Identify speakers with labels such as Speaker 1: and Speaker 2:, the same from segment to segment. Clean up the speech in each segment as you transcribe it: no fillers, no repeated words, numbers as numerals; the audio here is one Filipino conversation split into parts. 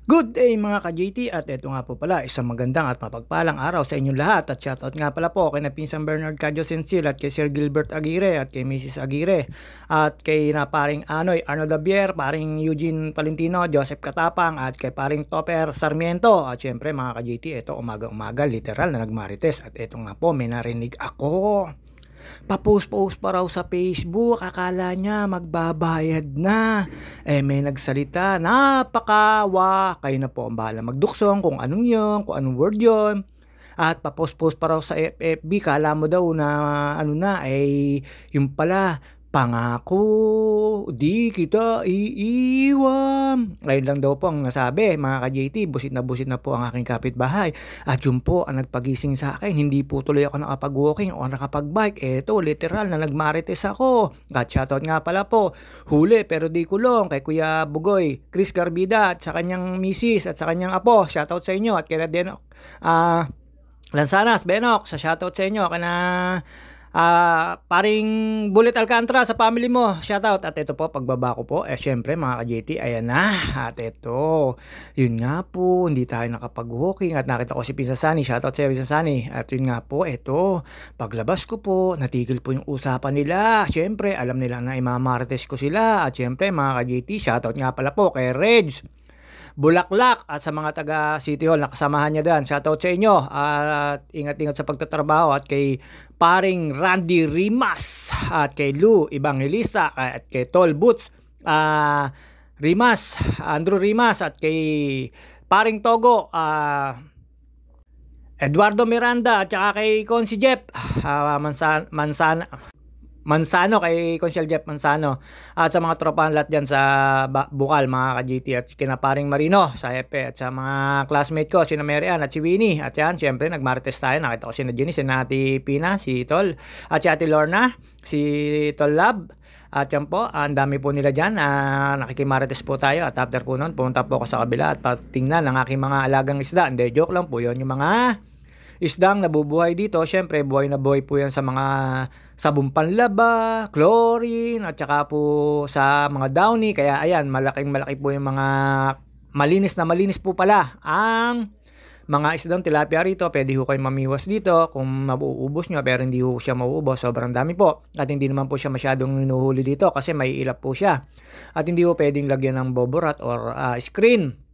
Speaker 1: Good day mga ka-JT at ito nga po pala isang magandang at mapagpalang araw sa inyong lahat at shoutout nga pala po kay na Pinsang Bernard Cadyo Sensil at kay Sir Gilbert Aguirre at kay Mrs. Aguirre at kay na paring Anoy Arno Dabier, paring Eugene Palentino, Joseph Katapang at kay paring Topper Sarmiento at syempre mga ka-JT ito umaga-umaga literal na nagmarites at ito nga po may narinig ako. Pa-post pa raw sa Facebook, akala niya magbabayad na. May nagsalita, napakawa. Kayo na po ang bahala magduksong kung anong yun, kung anong word yun. At pa-post pa raw sa FB, kala mo daw na yung pala, pangako, di kita iiwan. Ngayon lang daw po ang nasabi, mga ka-JT, busit na po ang aking kapitbahay. At yun po ang nagpagising sa akin, hindi po tuloy ako nakapag-walking o nakapag-bike. Eto, literal na nagmarites ako. At shoutout nga pala po, huli pero di kulong kay Kuya Bugoy, Chris Garbida at sa kanyang misis at sa kanyang apo. Shoutout sa inyo at kaya din Lansanas, Benok, sa shoutout sa inyo kana paring Bullet Alcantara sa family mo, shoutout. At ito po, pagbaba ko po, syempre mga ka-JT, ayan na. At ito, yun nga po, hindi tayo nakapag-walking at nakita ko si Pinsasani, shoutout sa iyo Pinsasani. At yun nga po, ito, paglabas ko po, natigil po yung usapan nila. Syempre, alam nila na imamarites ko sila. At syempre mga ka-JT, shoutout nga pala po kay Reg Bulaklak at sa mga taga City Hall nakasamahan niya dyan. Shoutout sa inyo at ingat-ingat sa pagtatrabaho at kay paring Randy Rimas at kay Lou Evangelista at kay Tol Boots Rimas, Andrew Rimas at kay paring Togo Eduardo Miranda at saka kay Consi Jeff Mansano, kay Consiel Jeff Mansano at sa mga tropahan lahat dyan sa Bukal mga ka-JT at kinaparing Marino sa Epe at sa mga classmate ko sina Mary Ann at si Winnie at yan syempre nagmarites tayo, nakita ko si Jenny, si Nati Pina, si Tol at si Ate Lorna, si Tol Lab at yan po, ang dami po nila dyan nakikimarites po tayo at after po nun pumunta po ako sa kabila at patingnan ng aking mga alagang isda. Hindi, joke lang po yun, yung mga isdang nabubuhay dito. Syempre buhay na buhay po yan sa mga sabong panlaba, chlorine at saka po sa mga downy. Kaya ayan, malaking malaki po yung mga malinis na malinis po pala ang mga isdang tilapia rito. Pwede ho kayo mamiwas dito kung mauubos nyo, pero hindi ho siya mauubos, sobrang dami po at hindi naman po siya masyadong hinuhuli dito kasi may ilap po siya at hindi ho pwedeng lagyan ng boborat or screen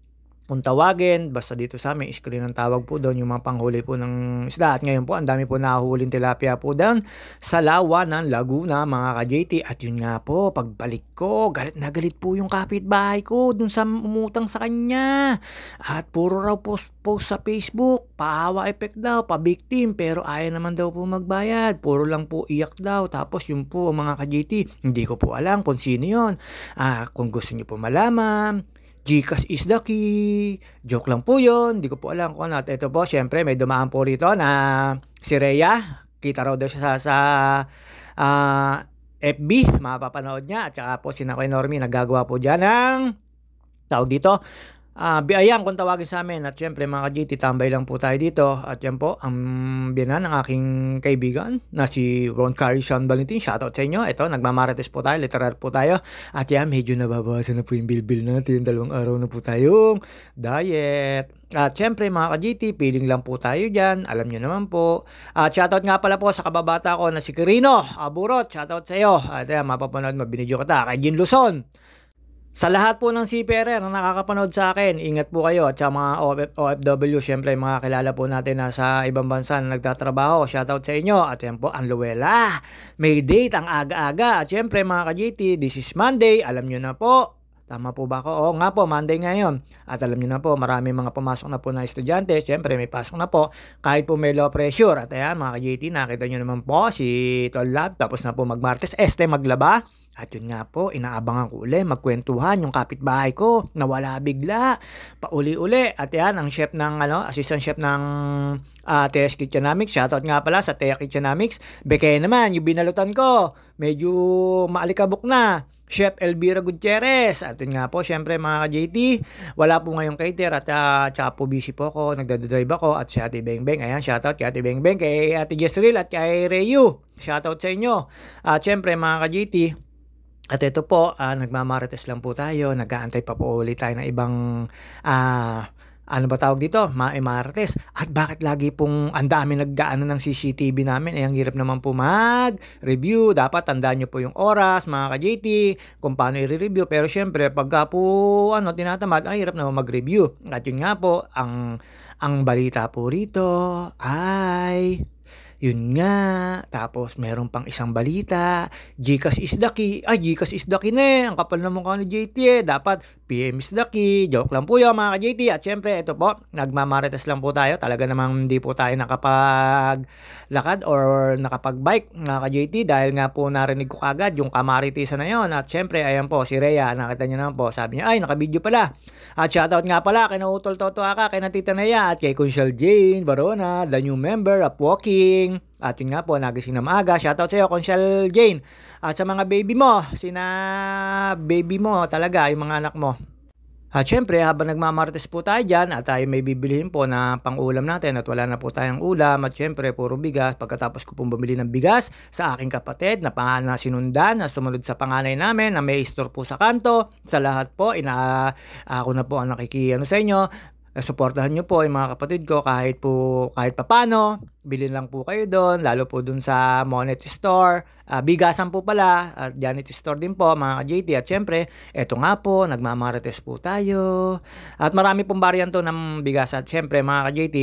Speaker 1: kung tawagin, basta dito sa amin, screen ang tawag po doon, yung mga panghuli po ng isda. At ngayon po, ang dami po nahuhuling tilapia po doon sa Lawa ng Laguna, mga ka-JT. At yun nga po, pagbalik ko, galit na galit po yung kapitbahay ko doon sa umutang sa kanya. At puro raw post sa Facebook, paawa effect daw, pa-victim, pero ayaw naman daw po magbayad. Puro lang po iyak daw. Tapos yung po, mga ka-JT, hindi ko po alam kung sino yun. Kung gusto niyo po malaman, Gcash is the key. Joke lang po yun. Hindi ko po alam kung ano. At ito po, syempre, may dumaan po rito na si Rhea. Kita raw daw siya sa FB. Mapapanood niya. At saka po si Nakoy Normie naggagawa po dyan ng tawag dito. Biayang kung tawagin sa amin. At syempre mga ka-JT, tambay lang po tayo dito. At yan po, ang biyanan ng aking kaibigan na si Ron Carrie Sean Valentin. Shoutout sa inyo. Ito, nagmamarites po tayo, literal po tayo. At yan, medyo nababawasan na po yung bill natin. 2 araw na po tayong diet. At syempre mga ka-JT, feeling lang po tayo dyan. Alam nyo naman po. At shoutout nga pala po sa kababata ko na si Kirino Aburot. Shoutout sa iyo. At yan, mapapanood, mabinidyo kita. Kay Jin Luzon. Sa lahat po ng CPR na nakakapanood sa akin, ingat po kayo. At sa mga OFW, syempre mga kilala po natin na sa ibang bansa na nagtatrabaho, shoutout sa inyo. At yan po, ang Luwela. May date ang aga-aga. At syempre mga ka-JT, this is Monday. Alam nyo na po. Tama po ba ako? Oo nga po, Monday ngayon. At alam nyo na po, marami mga pumasok na po na estudyante. Syempre may pasok na po. Kahit po may low pressure. At ayan mga ka-JT, nakita nyo naman po si Tol Lab. Tapos na po magmartes. Maglaba. At yun nga po, inaabangan ko uli, magkwentuhan yung kapitbahay ko, nawala bigla, pauli-uli. At yan, ang chef ng, assistant chef ng TS Kitchenomics, shoutout nga pala sa TS Kitchenomics. Bekay naman, yung binalutan ko, medyo maalikabok na. Chef Elvira Gutierrez. At yun nga po, syempre mga ka-JT, wala po ngayong cater at tsaka po busy po ako, nagdadrive ako at si Ate Beng Beng. Ayan, shoutout kay Ate Beng Beng, kay Ate Jezreel at kay Reyu. Shoutout sa inyo. At syempre mga ka-JT, At ito po, nagmamarites lang po tayo, nag-aantay pa po ulit tayo ng ibang, ano ba tawag dito, marites. At bakit lagi pong ang dami nag-aano ng CCTV namin, ang hirap naman po mag-review. Dapat tandaan niyo po yung oras, mga ka-JT, kung paano i-review. Pero syempre, pagka po tinatamad, ang hirap naman mag-review. At yun nga po, ang balita po rito ay yun nga, tapos meron pang isang balita, GCash is the key. Ay, GCash is the key na eh. Ang kapal na mukha ni JT eh. Dapat PM is the key. Joke lang po yun mga ka-JT. At syempre, ito po, nagmamarites lang po tayo. Talaga namang hindi po tayo nakapaglakad or nakapag-bike mga ka-JT dahil nga po narinig ko kagad yung kamaritisan na yon. At syempre, ayan po, si Rhea, nakita niyo naman po. Sabi niya, ay, nakabideo pala. At shoutout nga pala kay Nautol Toto Aka, kay Natita Naya, at kay Conchal Jane Barona, the new member of Walking. At yun nga po, nagising na maaga. Shoutout sa iyo, Conchal Jane. At sa mga baby mo, baby mo talaga, yung mga anak mo. At syempre, habang nagmamarites po tayo dyan at tayo may bibilihin po na pang-ulam natin at wala na po tayong ulam at syempre, puro bigas. Pagkatapos ko pong bumili ng bigas sa aking kapatid na sinundan na sumunod sa panganay namin na may store po sa kanto. Sa lahat po, ako na po ang sa inyo. Suportahan nyo po yung mga kapatid ko kahit papano. Bilhin lang po kayo doon, lalo po doon sa Monet Store. Bigasan po pala, at Janet Store din po mga ka-JT. At syempre, eto nga po, nagmamarites po tayo. At marami pong varianto ng bigas. At syempre mga ka-JT,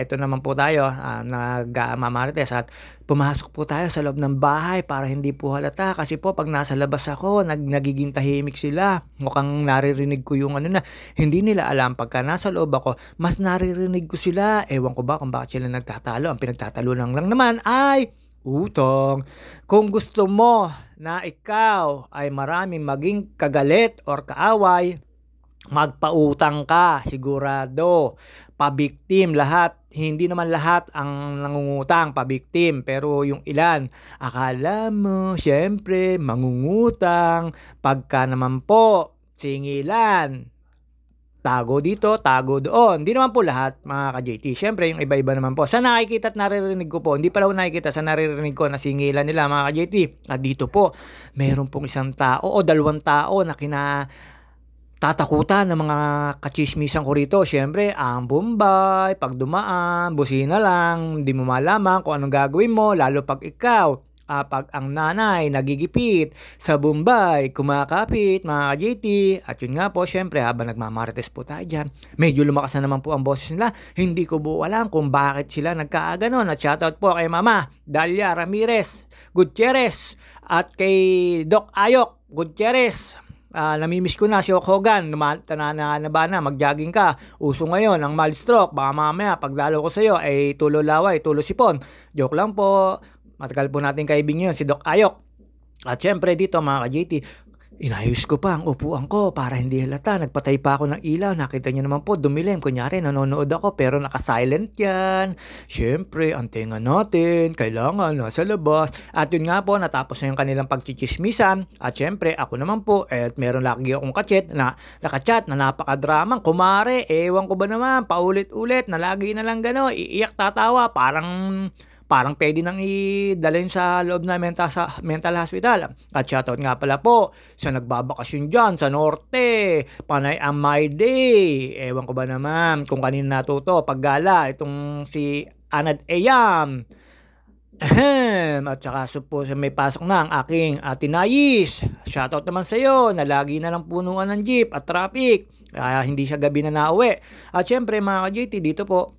Speaker 1: ito naman po tayo, nagmamarites. At pumasok po tayo sa loob ng bahay para hindi po halata. Kasi po pag nasa labas ako, nagiging tahimik sila. Mukhang naririnig ko yung hindi nila alam. Pagka nasa loob ako, mas naririnig ko sila. Ewan ko ba kung bakit sila nagtatalo. Ang pinagtatalunan lang naman ay utang. Kung gusto mo na ikaw ay maraming maging kagalit or kaaway, magpautang ka, sigurado. Pabiktim lahat. Hindi naman lahat ang nangungutang, pabiktim. Pero yung ilan, akala mo, syempre, mangungutang. Pagka naman po, singilan. Tago dito, tago doon. Hindi naman po lahat, mga ka-JT. Siyempre, yung iba-iba naman po. Sa nakikita at naririnig ko po, hindi pala ko nakikita, sa naririnig ko na singilan nila, mga ka-JT. At dito po, meron pong isang tao o dalawang tao na tatakutan ng mga kachismisan ko rito. Siyempre, ang Bombay, pag dumaan, busina lang, hindi mo malaman kung anong gagawin mo, lalo pag ikaw. Pag ang nanay nagigipit sa Bombay, kumakapit mga ka-JT. At yun nga po, syempre habang nagmamarites po tayo dyan, medyo lumakas na naman po ang boses nila. Hindi ko po alam kung bakit sila nagkaaganon. At shoutout po kay Mama Dalia Ramirez Gutierrez at kay Doc Ayok Gutierrez. Namimiss ko na si Hulk Hogan. Tanana na mag-jogging ka. Uso ngayon ang mild stroke. Baka mamaya pagdalo ko sa iyo ay tulo laway, tulo sipon. Joke lang po. Matagal po natin kaibigan yun, si Doc Ayok. At syempre dito mga ka-JT, inayos ko pa ang upuan ko para hindi halata. Nagpatay pa ako ng ilaw. Nakita niyo naman po, dumilim. Kunyari, nanonood ako pero naka-silent yan. Syempre, ang tenga natin, kailangan nasa labas. At yun nga po, natapos na yung kanilang pagchichismisan. At syempre, ako naman po, meron lagi akong nakachat na napakadramang. Kumare, ewan ko ba naman, paulit-ulit, na lagi na lang gano'n, iiyak tatawa, parang pwede nang idalhin sa loob na mental hospital. At shoutout nga pala po sa nagbabakasyon dyan sa Norte. Panay ang my day. Ewan ko ba naman kung kanino natuto paggala. Itong si Anad Eyam. At saka po may pasok na ang aking Tinayis. Shoutout naman sa iyo na lagi na lang punuan ng jeep at traffic. Hindi siya gabi na nauwi. At syempre mga ka-JT, dito po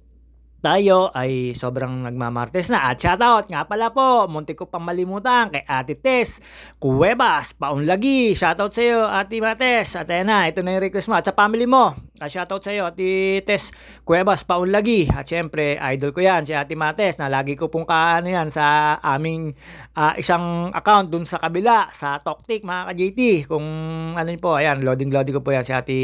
Speaker 1: tayo ay sobrang nagmamartes na. At shoutout nga pala po, muntik ko pang malimutan kay Ate Tess Cuevas Paunlagi. Shoutout sa iyo Ate Mates. At ayan na, ito na yung request mo at sa family mo. Shoutout sa iyo Ate Tess Cuevas Paunlagi. At syempre, idol ko yan si Ate Mates na lagi ko pong yan sa aming isang account dun sa kabila sa Toktik mga ka-JT. Kung ano po, ayan, loading ko po yan si Ate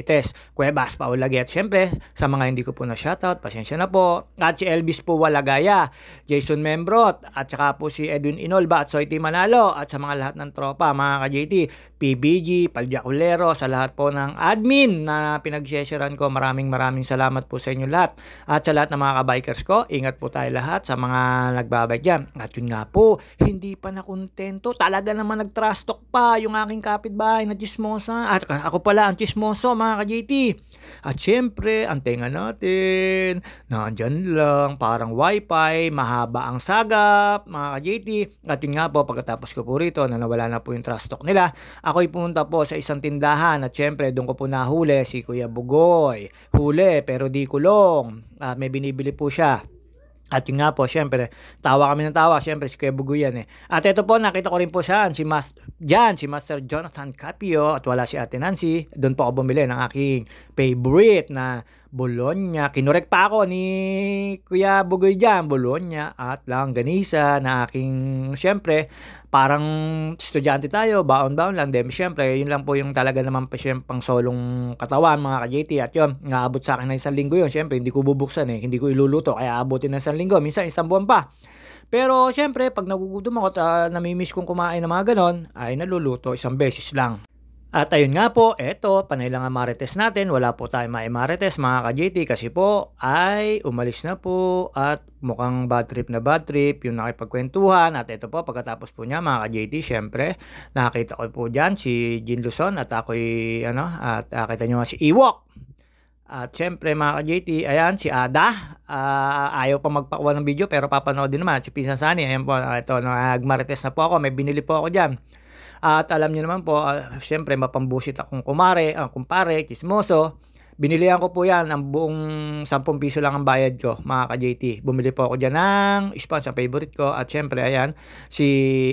Speaker 1: Tess Cuevas Paunlagi. At syempre, sa mga hindi ko po na shoutout, pasensya na po. At si Elvis po Walagaya, Jason Membrot, at saka po si Edwin Inolba at Soy T. Manalo, at sa mga lahat ng tropa, mga ka-JT, PBG, Paljaculero, sa lahat po ng admin na pinag-sharean ko. Maraming salamat po sa inyo lahat. At sa lahat ng mga kabikers ko, ingat po tayo lahat sa mga nagbabike dyan. At yun nga po, hindi pa nakontento. Talaga naman nag-trash talk pa yung aking kapitbahay na chismosa. At ako pala ang chismoso, mga ka-JT. At syempre, ang tenga natin, nandyan lang, parang wifi, mahaba ang sagap, mga ka-JT. At yun nga po, pagkatapos ko po rito, na nawala na po yung trash talk nila, ako'y pumunta po sa isang tindahan at syempre doon ko po nahuli si Kuya Bugoy. Huli pero di kulong. At may binibili po siya. At yun nga po, syempre, tawa kami ng tawa. Syempre, si Kuya Bugoy yan eh. At ito po, nakita ko rin po siya, si Master Jonathan Capio at wala si Ate Nancy. Doon po ako bumili ng aking favorite na Bologna. Kinurek pa ako ni Kuya Bugoy dyan. Bologna at langganisa na aking, syempre, parang estudyante tayo, baon-baon lang. Then, syempre, yun lang po yung talaga naman pa siyempre pang solong katawan, mga ka-JT. At yun, naabot sa akin na isang linggo yun. Syempre, hindi ko bubuksan eh. Hindi ko iluluto. Kaya abutin na isang linggo. Minsan, isang buwan pa. Pero, syempre, pag nagugutom ako at namimiss kong kumain ng mga ganon, ay naluluto isang beses lang. At ayun nga po, eto, panay lang ang marites natin. Wala po tayong marites mga ka-JT kasi po ay umalis na po at mukhang bad trip yung nakipagkwentuhan. At ito po, pagkatapos po niya mga ka-JT, syempre, nakita ko po dyan si Jin Luzon at ako'y, at kita nyo nga si Ewok. At syempre mga ka-JT, ayan, si Ada, ayaw pa magpakuha ng video pero papanood din naman. Si Pinsan Sani, ayan po, ito, nagmarites na po ako, may binili po ako dyan. At alam niyo naman po, syempre mapambusit akong kumpare, chismoso. Binilihan ko po yan, ang buong 10 piso lang ang bayad ko, mga ka-JT. Bumili po ako dyan ng sponge, ang favorite ko. At syempre, ayan, si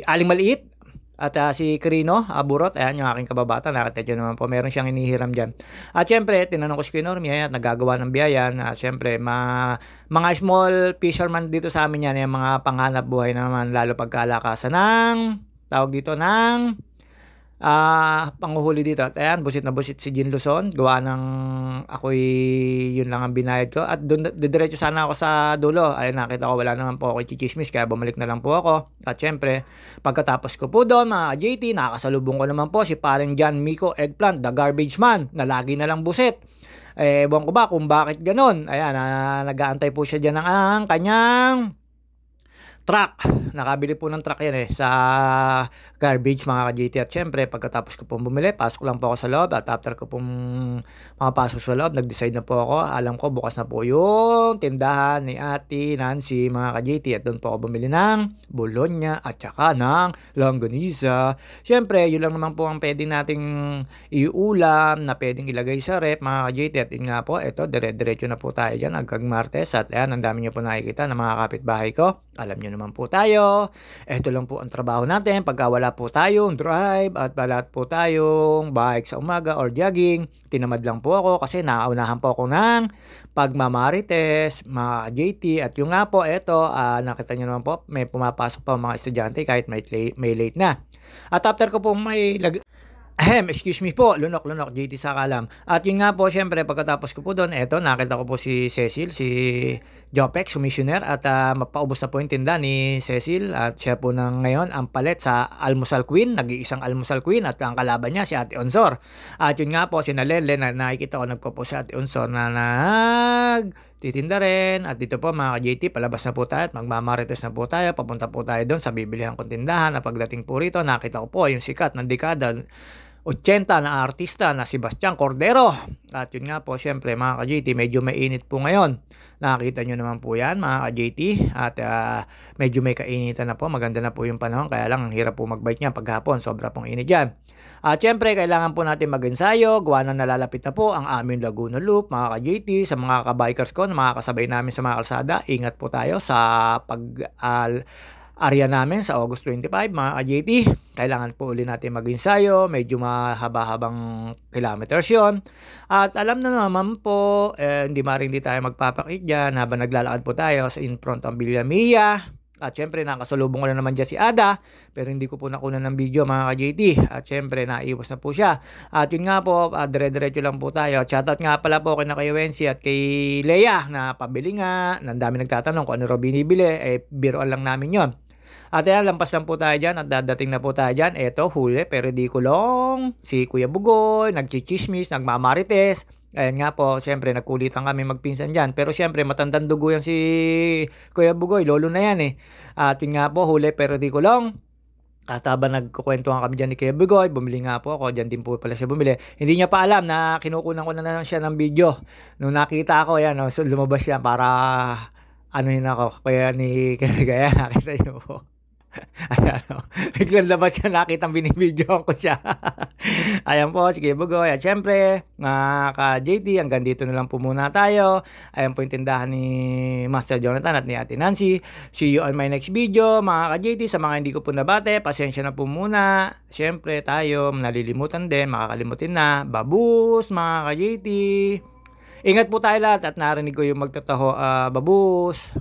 Speaker 1: Aling Maliit at si Krino, Burot, ayan yung aking kababata. Nakita nyo naman po, meron siyang inihiram dyan. At syempre, tinanong ko si Kinormi, ayan, nagagawa ng biyayan. Syempre, mga small fisherman dito sa amin yan, yung mga panghanap buhay naman, lalo pagkalakasan ng tawag dito ng panguhuli dito. At ayan, busit na busit si Jin Luzon. Gawa ng ako'y yun lang ang binayad ko. At doon, diretso sana ako sa dulo. Ayun, nakita ko wala naman po ako chichismis. Kaya bumalik na lang po ako. At syempre, pagkatapos ko po doon, mga JT, nakakasalubong ko naman po si paring John Miko Eggplant, the garbage man, na lagi na lang busit. Ewan ko ba kung bakit ganun. Ayan, nag-aantay po siya dyan ng kanyang truck. Nakabili po ng truck yan sa garbage mga ka-JT. At syempre, pagkatapos ko pong bumili, pasok lang po ako sa loob. At after ko pong makapasok sa loob, nag-decide na po ako. Alam ko, bukas na po yung tindahan ni Ate Nancy mga ka-JT. At doon po ako bumili ng Bologna at saka ng langganisa. Syempre, yun lang naman po ang pwede nating iulam na pwedeng ilagay sa rep mga ka-JT. At yun nga po, ito, dire-diretso na po tayo dyan hanggang Martes. At ayan, ang dami nyo po nakikita ng mga kapitbahay ko. Alam nyo naman po tayo. Ito lang po ang trabaho natin. Pagka wala po tayong drive at wala po tayong bike sa umaga or jogging, tinamad lang po ako kasi naunahan po ako ng pagmamarites, mga JT. At yung nga po, ito, nakita nyo naman po, may pumapasok pa mga estudyante kahit may late na. At after ko po excuse me po, lunok, JT sa kalam. At yun nga po, syempre, pagkatapos ko po doon, eto, nakita ko po si Cecil, si Jopex, commissioner, at mapaubos na po yung tinda ni Cecil. At siya po na ngayon ang palit sa Almusal Queen, nag-iisang Almusal Queen, at ang kalaban niya si Ate Onsor. At yun nga po, si Nalele, na nakikita ko nagpo si Ate Onsor na titinda rin. At dito po mga ka-JT, palabas na po tayo at magmamarites na po tayo. Papunta po tayo doon sa bibilihan kong tindahan. At pagdating po rito, nakita ko po yung sikat ng dekada 80 na artista na si Bastian Cordero. At yun nga po, syempre mga ka-JT, medyo mainit po ngayon. Nakakita nyo naman po yan mga ka-JT. At medyo may kainitan na po. Maganda na po yung panahon. Kaya lang, ang hirap po mag-bike niya paghapon. Sobra pong init dyan. At syempre, kailangan po natin mag-ensayo. Gawa na nalalapit na po ang aming Laguna Loop mga ka-JT. Sa mga ka-bikers ko na mga kasabay namin sa mga kalsada, ingat po tayo sa area namin sa August 25 mga ka-JT. Kailangan po uli natin mag-ensayo. Medyo mahaba-habang kilometers yun. At alam na naman po, hindi tayo magpapakit dyan habang naglalakad po tayo sa in front ng Villa Mia. At syempre, nakasalubong ko na naman dyan si Ada. Pero hindi ko po nakunan ng video mga ka-JT. At syempre, naiwas na po siya. At yun nga po, dire-diretso lang po tayo. Shoutout nga pala po kay Wency at kay Leia na pabili nga. Nandami nagtatanong kung ano ro binibili. Biroan lang namin yon. At ayan, lampas lang po tayo dyan at dadating na po tayo dyan. Eto, huli, pero di kulong. Si Kuya Bugoy, nagchichismis, nagmamarites. Ayan nga po, siyempre nagkulitan kami magpinsan diyan. Pero siyempre matandang dugo yan si Kuya Bugoy, lolo na yan, eh. At yun nga po, huli pero di kulong. At habang nagkukuwentuhan kami diyan ni Kuya Bugoy, bumili nga po ako, diyan din po pala siya bumili. Hindi niya pa alam na kinukunan ko na lang siya ng video. Nung nakita ko yan, so lumabas siya para anuhin ako. Kaya ni kaya nakita niyo po. Ayan, oh. Biglang labas siya, nakitang binibidyoan ko siya. Ayan po, sige Bugoy. At syempre, mga ka-JT, hanggang dito na lang po muna tayo. Ayan po yung tindahan ni Master Jonathan at ni Ate Nancy. See you on my next video, mga ka-JT. Sa mga hindi ko po nabate, pasensya na po muna. Syempre, tayo, nalilimutan din, makakalimutin na. Babus, mga ka-JT. Ingat po tayo lahat at narinig ko yung magtataho, babus.